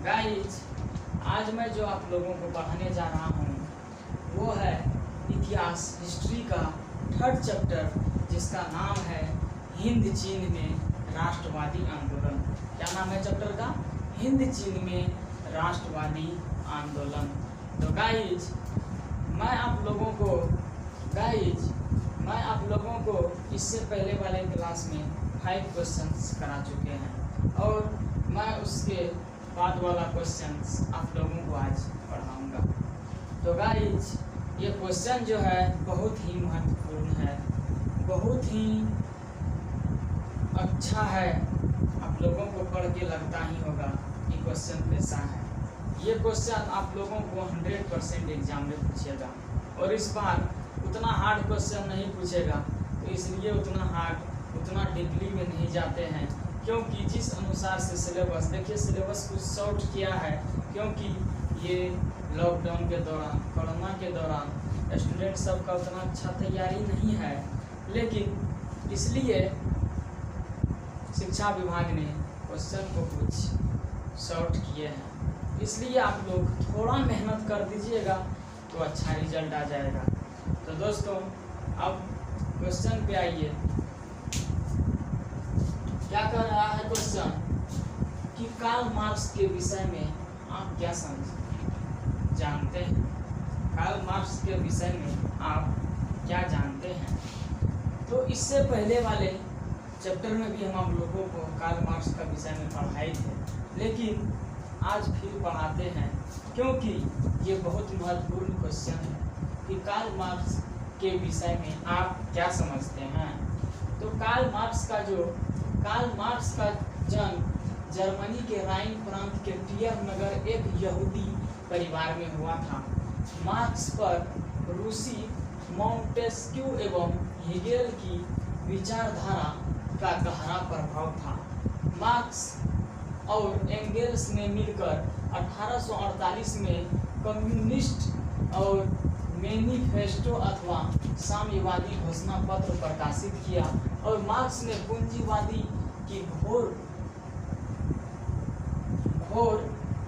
Guys, आज मैं जो आप लोगों को पढ़ाने जा रहा हूँ वो है इतिहास हिस्ट्री का थर्ड चैप्टर, जिसका नाम है हिंद चीन में राष्ट्रवादी आंदोलन। क्या नाम है चैप्टर का? हिंद चीन में राष्ट्रवादी आंदोलन। तो गाइज, मैं आप लोगों को इससे पहले वाले क्लास में 5 क्वेश्चंस करा चुके हैं और मैं उसके बाद वाला क्वेश्चंस आप लोगों को आज पढ़ाऊंगा। तो गाइज, ये क्वेश्चन जो है बहुत ही महत्वपूर्ण है, बहुत ही अच्छा है। आप लोगों को पढ़ के लगता ही होगा कि क्वेश्चन कैसा है। ये क्वेश्चन आप लोगों को 100% एग्जाम में पूछेगा और इस बार उतना हार्ड क्वेश्चन नहीं पूछेगा, तो इसलिए उतना डीपली में नहीं जाते हैं, क्योंकि जिस अनुसार से सिलेबस, देखिए सिलेबस कुछ शॉर्ट किया है, क्योंकि ये लॉकडाउन के दौरान, कोरोना के दौरान स्टूडेंट सब का उतना अच्छा तैयारी नहीं है, लेकिन इसलिए शिक्षा विभाग ने क्वेश्चन को कुछ शॉर्ट किए हैं। इसलिए आप लोग थोड़ा मेहनत कर दीजिएगा तो अच्छा रिजल्ट आ जाएगा। तो दोस्तों, अब क्वेश्चन पे आइए। क्या कर रहा है क्वेश्चन कि कार्ल मार्क्स के विषय में आप क्या जानते हैं? कार्ल मार्क्स के विषय में आप क्या जानते हैं? तो इससे पहले वाले चैप्टर में भी हम आप लोगों को कार्ल मार्क्स का विषय में पढ़ाए थे, लेकिन आज फिर पढ़ाते हैं, क्योंकि ये बहुत महत्वपूर्ण क्वेश्चन है कि कार्ल मार्क्स के विषय में आप क्या समझते हैं। तो कार्ल मार्क्स का जन्म जर्मनी के राइन प्रांत के टियर नगर एक यहूदी परिवार में हुआ था। मार्क्स पर रूसी मॉन्टेस्क्यू एवं हेगेल की विचारधारा का गहरा प्रभाव था। मार्क्स और एंगेल्स ने मिलकर 1848 में कम्युनिस्ट और मैनिफेस्टो अथवा साम्यवादी घोषणा पत्र प्रकाशित किया और मार्क्स ने पूंजीवादी की घोर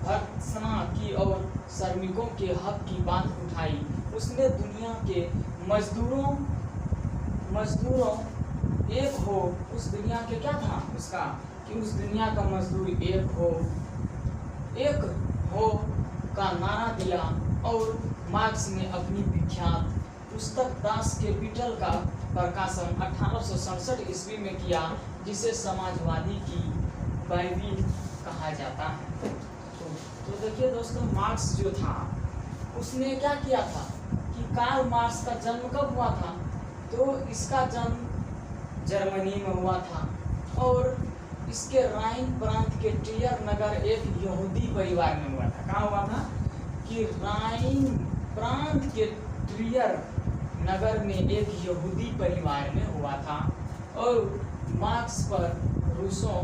भर्त्सना की और श्रमिकों के हक की बात उठाई। उसने दुनिया के मजदूरों एक हो, उस दुनिया के क्या था उसका कि उस दुनिया का मजदूर एक हो का नारा दिया और मार्क्स ने अपनी विख्यात पुस्तक दास कैपिटल का प्रकाशन 1867 ईस्वी में किया, जिसे समाजवादी की बाइबिल कहा जाता है। तो देखिए दोस्तों, मार्क्स जो था उसने क्या किया था कि कार्ल मार्क्स का जन्म कब हुआ था? तो इसका जन्म जर्मनी में हुआ था और इसके राइन प्रांत के टियर नगर एक यहूदी परिवार में हुआ था। कहाँ हुआ था? कि राइन प्रांत के टियर नगर में एक यहूदी परिवार में हुआ था और मार्क्स पर रूसो,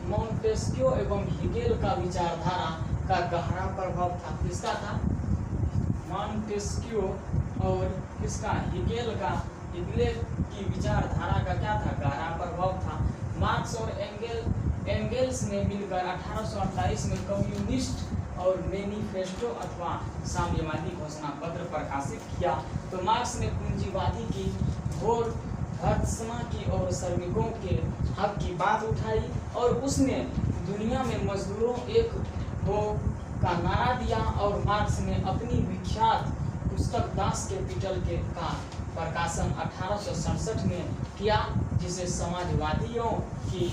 मॉन्टेस्क्यू एवं हेगेल का विचारधारा का गहरा प्रभाव था। किसका था? मॉन्टेस्क्यू और किसका? हेगेल की विचारधारा का क्या था? गहरा प्रभाव था। मार्क्स और एंगेल्स ने मिलकर 1848 में कम्युनिस्ट और मैनिफेस्टो अथवा साम्यवादी घोषणा पत्र प्रकाशित किया। तो मार्क्स ने पूंजीवादी की घोर भर्त्सना की और श्रमिकों के हक की बात उठाई और उसने दुनिया में मजदूरों एक हो का नारा दिया और मार्क्स ने अपनी विख्यात पुस्तक दास कैपिटल का प्रकाशन 1867 में किया, जिसे समाजवादियों की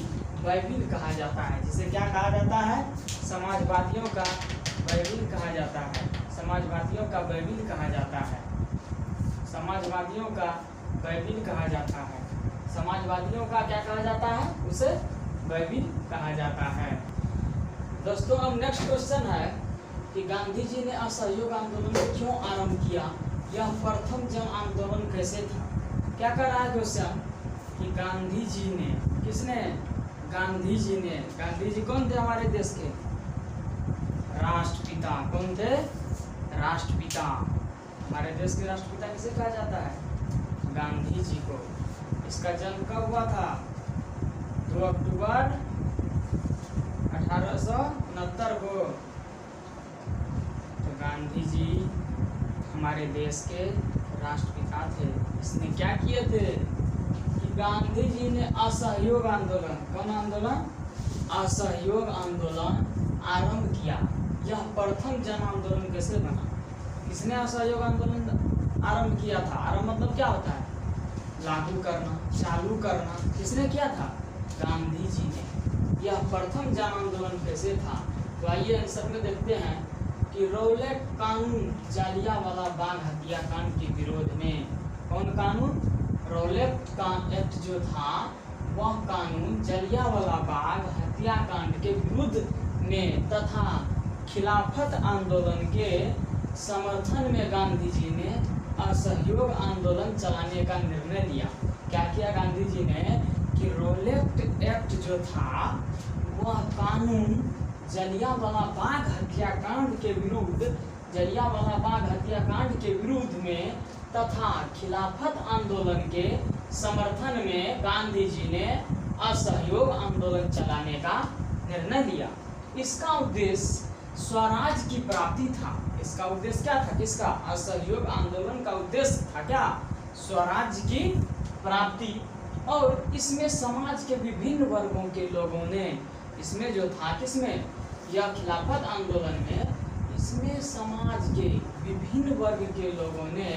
बाइबिल कहा जाता है। जिसे क्या कहा जाता है? समाजवादियों का बाइबिल कहा जाता है। समाजवादियों का बाइबिल कहा जाता है। समाजवादियों का बाइबिल कहा जाता है। समाजवादियों का क्या कहा जाता है? उसे बाइबिल कहा जाता है। दोस्तों, अब नेक्स्ट क्वेश्चन है कि गांधी जी ने असहयोग आंदोलन क्यों आरंभ किया? यह प्रथम जन आंदोलन कैसे था? क्या कर रहा है क्वेश्चन कि गांधी जी ने, किसने? गांधी जी ने। गांधी जी कौन थे हमारे देश के? राष्ट्रपिता। कौन थे? राष्ट्रपिता। हमारे देश के राष्ट्रपिता किसे कहा जाता है? गांधी जी को। इसका जन्म कब हुआ था? 2 अक्टूबर 1869 को गांधी जी हमारे देश के राष्ट्रपिता थे। इसने क्या किए थे कि गांधी जी ने असहयोग आंदोलन, कौन आंदोलन, असहयोग आंदोलन आरंभ किया। यह प्रथम जन आंदोलन कैसे बना, किसने असहयोग आंदोलन आरंभ किया था। आरंभ मतलब क्या होता है, लागू करना, चालू करना। किसने किया था, गांधी जी ने। यह प्रथम जन आंदोलन कैसे था, तो आइए आंसर में देखते हैं कि रौलट कानून, जालियांवाला बाग हत्याकांड के विरोध में। कौन कानून, रौलट का एक्ट जो था वह कानून जालियांवाला बाग हत्याकांड के विरुद्ध में तथा खिलाफत आंदोलन के समर्थन में गांधी जी ने असहयोग आंदोलन चलाने का निर्णय लिया। क्या किया गांधी जी ने कि रौलट एक्ट जो था वह कानून जालियांवाला बाग हत्याकांड के विरुद्ध, जालियांवाला बाग हत्याकांड के विरुद्ध में तथा खिलाफत आंदोलन के समर्थन में गांधी जी ने असहयोग आंदोलन चलाने का निर्णय लिया। इसका उद्देश्य स्वराज की प्राप्ति था। इसका उद्देश्य क्या था, किसका, असहयोग आंदोलन का उद्देश्य था क्या, स्वराज की प्राप्ति। और इसमें समाज के विभिन्न वर्गों के लोगों ने, इसमें जो था, किसमें, यह खिलाफत आंदोलन में, इसमें समाज के विभिन्न वर्ग के लोगों ने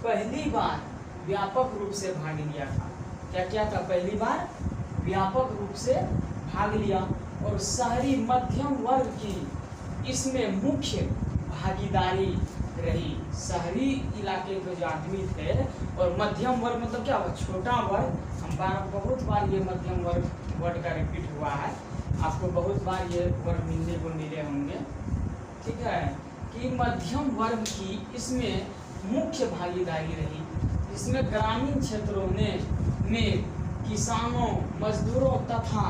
पहली बार व्यापक रूप से भाग लिया था। क्या किया था, पहली बार व्यापक रूप से भाग लिया। और शहरी मध्यम वर्ग की इसमें मुख्य भागीदारी रही। शहरी इलाके के जो आदमी थे, और मध्यम वर्ग मतलब क्या हुआ, छोटा वर्ग। हम बहुत बार ये मध्यम वर्ग का रिपीट हुआ है, आपको बहुत बार ये वर्ग मिलने को मिले होंगे, ठीक है, कि मध्यम वर्ग की इसमें मुख्य भागीदारी रही। इसमें ग्रामीण क्षेत्रों में किसानों, मजदूरों तथा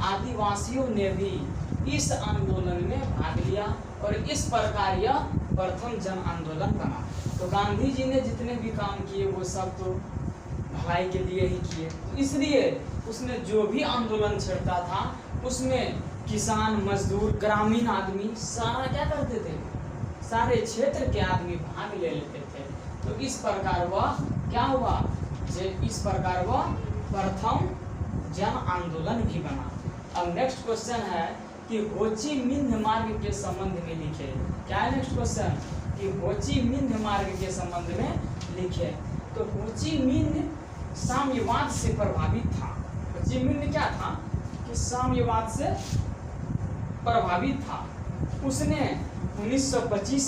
आदिवासियों ने भी इस आंदोलन में भाग लिया और इस प्रकार यह प्रथम जन आंदोलन बना। तो गांधी जी ने जितने भी काम किए वो सब तो भलाई के लिए ही किए, तो इसलिए उसने जो भी आंदोलन छेड़ता था उसमें किसान, मजदूर, ग्रामीण आदमी सारा क्या करते थे, सारे क्षेत्र के आदमी भाग ले लेते थे। तो इस प्रकार वह क्या हुआ, इस प्रकार वह प्रथम जन आंदोलन भी बना। अब नेक्स्ट क्वेश्चन है कि हो ची मिन्ह मार्ग के संबंध में लिखे। क्या है नेक्स्ट क्वेश्चन, कि हो ची मिन्ह मार्ग के संबंध में लिखे। तो हो ची मिन्ह साम्यवाद से प्रभावित था। हो ची मिन्ह क्या था, कि साम्यवाद से प्रभावित था। उसने 1925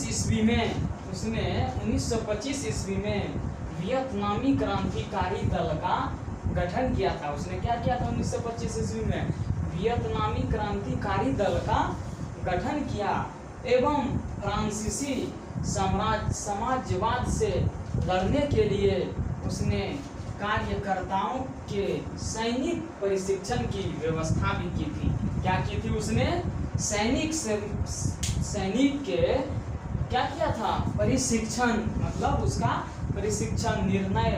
ईस्वी में वियतनामी क्रांतिकारी दल का गठन किया था। उसने क्या किया था 1925 ईस्वी में, वियतनामी क्रांतिकारी दल का गठन किया एवं फ्रांसीसी साम्राज्यवाद से लड़ने के लिए उसने कार्यकर्ताओं के सैनिक प्रशिक्षण की व्यवस्था भी की थी। क्या की थी उसने, सैनिक के क्या किया था, प्रशिक्षण, मतलब उसका प्रशिक्षण, निर्णय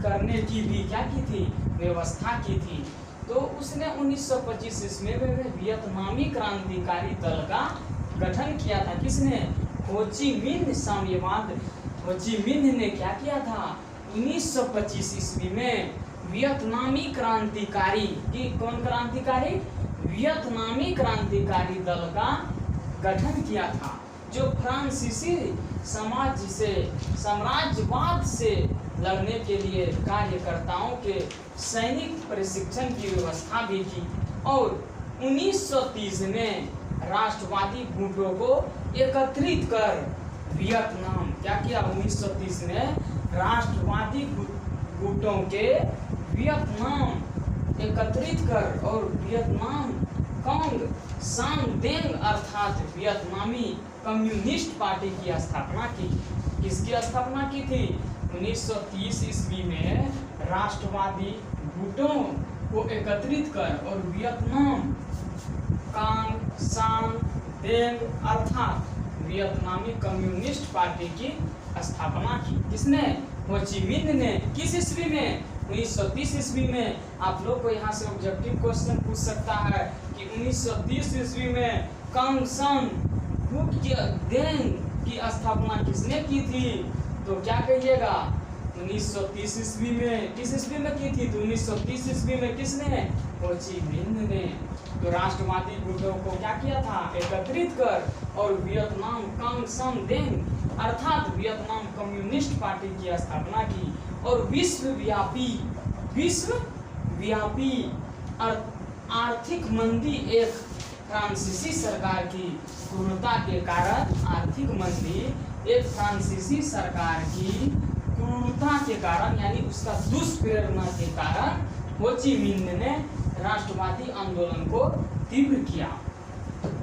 करने की भी क्या की थी, व्यवस्था की थी। तो उसने 1925 ईस्वी में वियतनामी क्रांतिकारी दल का गठन किया था। किसने, हो ची मिन्ह साम्यवाद। हो ची मिन्ह ने क्या किया था 1925 ईस्वी में वियतनामी क्रांतिकारी की, कौन क्रांतिकारी, वियतनामी क्रांतिकारी दल का गठन किया था, जो फ्रांसीसी साम्राज्यवाद से लड़ने के लिए कार्यकर्ताओं के सैनिक प्रशिक्षण की व्यवस्था भी की। और 1930 में राष्ट्रवादी गुटों को एकत्रित कर वियतनाम, क्या किया 1930 में राष्ट्रवादी गुटों के वियतनाम एकत्रित कर और वियतनाम कांग सान देंग अर्थात वियतनामी कम्युनिस्ट पार्टी की स्थापना की। किसकी स्थापना की थी, 1930 ईस्वी में राष्ट्रवादी गुटों को एकत्रित कर और वियतनाम कांग सान देंग अर्थात वियतनामी कम्युनिस्ट पार्टी की स्थापना की। किसने, हो ची मिन्ह ने। किस ईस्वी में, 1930 ईस्वी में। आप लोग को यहाँ से ऑब्जेक्टिव क्वेश्चन पूछ सकता है कि 1930 ईस्वी में कांग सान देंग की स्थापना किसने की थी? तो क्या कहिएगा? 1930 ईस्वी में। किस ईस्वी में की थी? तो 1930 ईस्वी में। किसने? हो ची मिन्ह ने। तो राष्ट्रवादी गुटों को क्या किया था? एकत्रित कर और वियतनाम कांगसम देंग अर्थात वियतनाम कम्युनिस्ट पार्टी की स्थापना की और विश्वव्यापी आर्थिक मंदी एक फ्रांसीसी सरकार की क्रूरता के कारण एक फ्रांसीसी सरकार की क्रूरता के कारण यानी उसका दुष्प्रेरणा के कारण हो ची मिन्ह ने राष्ट्रवादी आंदोलन को तीव्र किया।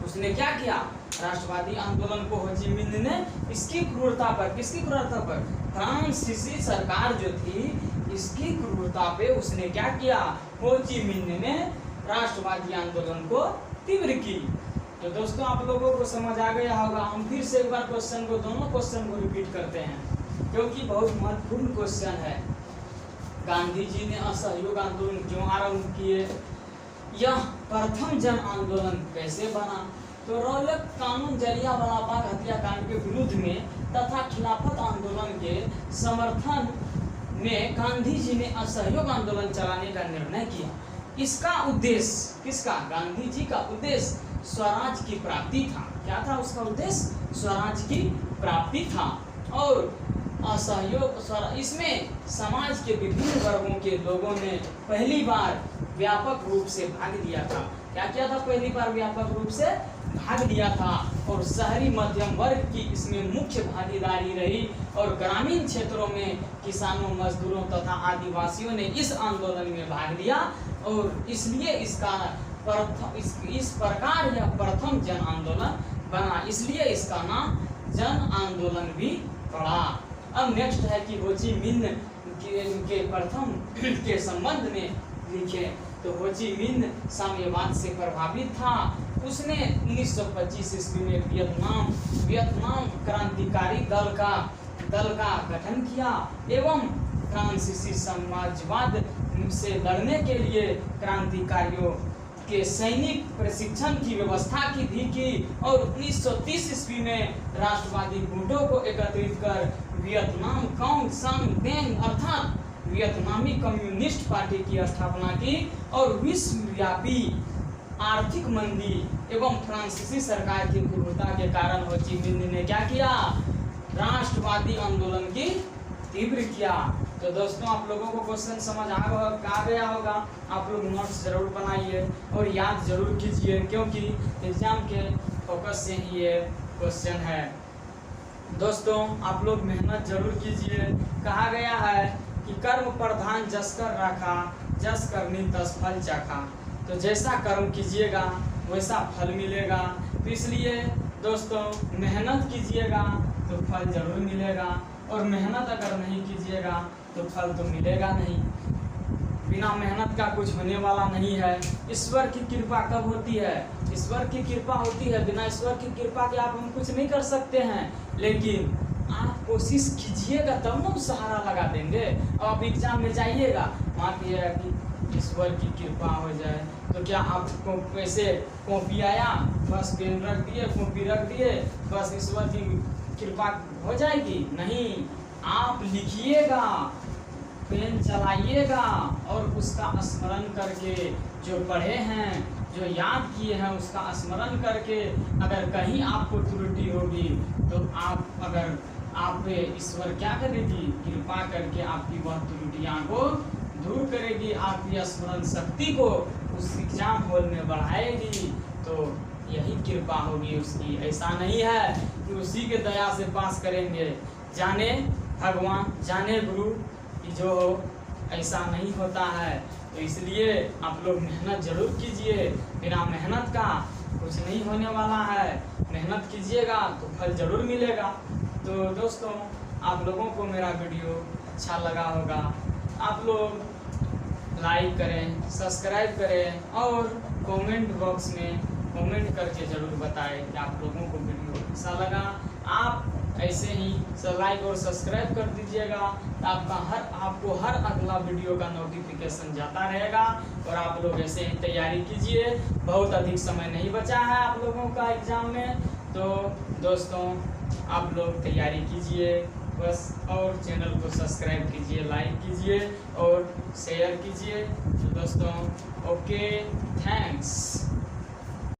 उसने क्या किया? राष्ट्रवादी आंदोलन को हो ची मिन्ह ने इसकी क्रूरता पर, किसकी क्रूरता पर? फ्रांसीसी सरकार जो थी इसकी क्रूरता पे उसने क्या किया? हो ची मिन्ह ने राष्ट्रवादी आंदोलन को तीव्र की। तो दोस्तों आप लोगों को समझ आ गया होगा। हम फिर से एक बार दोनों क्वेश्चन को रिपीट करते हैं क्योंकि बहुत महत्वपूर्ण क्वेश्चन है। गांधी जी ने असहयोग आंदोलन क्यों आरंभ किए? यह प्रथम जन आंदोलन कैसे बना? तो रौलट कानून, जलियांवाला बाग हत्याकांड के विरुद्ध में तथा खिलाफत आंदोलन के समर्थन में गांधी जी ने असहयोग आंदोलन चलाने का निर्णय किया। इसका उद्देश्य किसका? गांधी जी का उद्देश्य स्वराज की प्राप्ति था। क्या था उसका उद्देश्य? स्वराज की प्राप्ति था। और असहयोग इसमें समाज के विभिन्न वर्गों के लोगों ने पहली बार व्यापक रूप से भाग लिया था। क्या किया था? पहली बार व्यापक रूप से भाग लिया था और शहरी मध्यम वर्ग की इसमें मुख्य भागीदारी रही और ग्रामीण क्षेत्रों में किसानों, मजदूरों तथा आदिवासियों ने इस आंदोलन में भाग लिया और इसलिए इसका इस प्रकार यह प्रथम जन आंदोलन बना। इसलिए इसका नाम जन आंदोलन भी पड़ा। अब नेक्स्ट है कि हो ची मिन्ह के प्रथम के संबंध में लिखे। तो हो ची मिन्ह साम्यवाद से प्रभावित था। उसने 1925 ईस्वी में वियतनाम क्रांतिकारी दल का गठन किया एवं फ्रांसीसी साम्राज्यवाद से लड़ने के लिए क्रांतिकारियों के सैनिक प्रशिक्षण की व्यवस्था की और 1930 ईस्वी में राष्ट्रवादी गुटों को एकत्रित कर वियतनाम कांगसम देंग अर्थात वियतनामी कम्युनिस्ट पार्टी की स्थापना की और विश्वव्यापी आर्थिक मंदी एवं फ्रांसीसी सरकार की क्रूरता के कारण हो ची मिन्ह ने क्या किया? राष्ट्रवादी आंदोलन की तीव्र किया। तो दोस्तों आप लोगों को क्वेश्चन समझ आ गया होगा। आप लोग नोट्स जरूर बनाइए और याद जरूर कीजिए क्योंकि एग्जाम के फोकस से ही ये क्वेश्चन है। दोस्तों आप लोग मेहनत जरूर कीजिए। कहा गया है कि कर्म प्रधान जस कर रखा, जस करनी तस फल चाखा। तो जैसा कर्म कीजिएगा वैसा फल मिलेगा। तो इसलिए दोस्तों मेहनत कीजिएगा तो फल जरूर मिलेगा और मेहनत अगर नहीं कीजिएगा तो फल तो मिलेगा नहीं। बिना मेहनत का कुछ होने वाला नहीं है। ईश्वर की कृपा कब होती है? ईश्वर की कृपा होती है। बिना ईश्वर की कृपा के आप हम कुछ नहीं कर सकते हैं, लेकिन आप कोशिश कीजिएगा तब ना सहारा लगा देंगे। अब आप एग्जाम में जाइएगा, मान लीजिएगा कि ईश्वर की कृपा हो जाए तो क्या आपको वैसे कॉपी आया बस पेन रख दिए, कॉपी रख दिए, बस ईश्वर की कृपा हो जाएगी? नहीं, आप लिखिएगा, पेन चलाइएगा और उसका स्मरण करके जो पढ़े हैं, जो याद किए हैं उसका स्मरण करके अगर कहीं आपको त्रुटि होगी तो आप पे ईश्वर क्या करेगी? कृपा करके आपकी वह त्रुटियां को दूर करेगी, आपकी स्मरण शक्ति को उस एग्जाम हॉल में बढ़ाएगी। तो यही कृपा होगी उसकी। ऐसा नहीं है कि उसी के दया से पास करेंगे। जाने भगवान जाने गुरु कि जो हो, ऐसा नहीं होता है। तो इसलिए आप लोग मेहनत जरूर कीजिए। बिना मेहनत का कुछ नहीं होने वाला है। मेहनत कीजिएगा तो फल जरूर मिलेगा। तो दोस्तों आप लोगों को मेरा वीडियो अच्छा लगा होगा। आप लोग लाइक करें, सब्सक्राइब करें और कमेंट बॉक्स में कमेंट करके ज़रूर बताएं कि आप लोगों को वीडियो कैसा लगा। आप ऐसे ही लाइक और सब्सक्राइब कर दीजिएगा तो आपको हर अगला वीडियो का नोटिफिकेशन जाता रहेगा। और आप लोग ऐसे ही तैयारी कीजिए। बहुत अधिक समय नहीं बचा है आप लोगों का एग्जाम में। तो दोस्तों आप लोग तैयारी कीजिए बस, और चैनल को सब्सक्राइब कीजिए, लाइक कीजिए और शेयर कीजिए। तो दोस्तों ओके, थैंक्स।